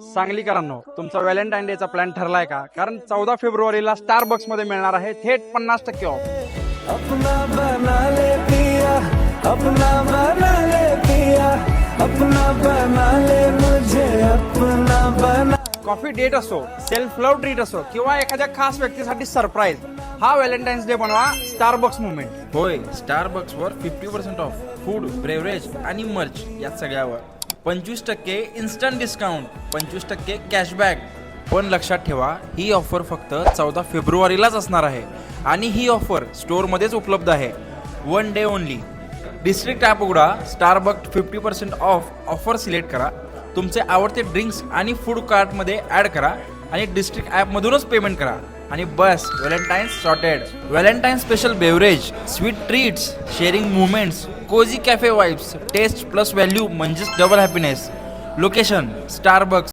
सांगलीकरांनो, तुमचा Valentine डेचा plan ठरलाय का? कारण 14 फेब्रुवारीला स्टारबक्स मध्ये मिळणार आहे थेट 50% ऑफ. अपना बना ले पिया, अपना बना ले पिया, अपना बना ले मुझे अपना बना. कॉफी डेट असो, सेल्फ लव्ह ट्रीट असो किंवा एखाद्या खास व्यक्तीसाठी सरप्राईज, हा व्हॅलेंटाईन्स डे बनवा स्टारबक्स मुवमेंट. होय, स्टारबक्सवर 50% ऑफ फूड, बेवरेज आणि मर्च या सगळ्यावर 25% इन्स्टंट डिस्काउंट, 25% कॅशबॅक. पण लक्षात ठेवा, ही ऑफर फक्त 14 फेब्रुवारीलाच असणार आहे आणि ही ऑफर स्टोअरमध्येच उपलब्ध आहे. 1 डे ओनली. डिस्ट्रिक्ट ॲप उघडा, स्टारबक्स 50% ऑफ ऑफर सिलेक्ट करा, तुमचे आवडते ड्रिंक्स आणि फूड कार्टमध्ये ॲड करा आणि डिस्ट्रिक्ट ॲपमधूनच पेमेंट करा आणि बस, Valentine's sorted. Valentine special beverage, sweet treats, sharing moments, cozy cafe vibes, taste plus value म्हणजेच डबल हॅपीनेस. Location Starbucks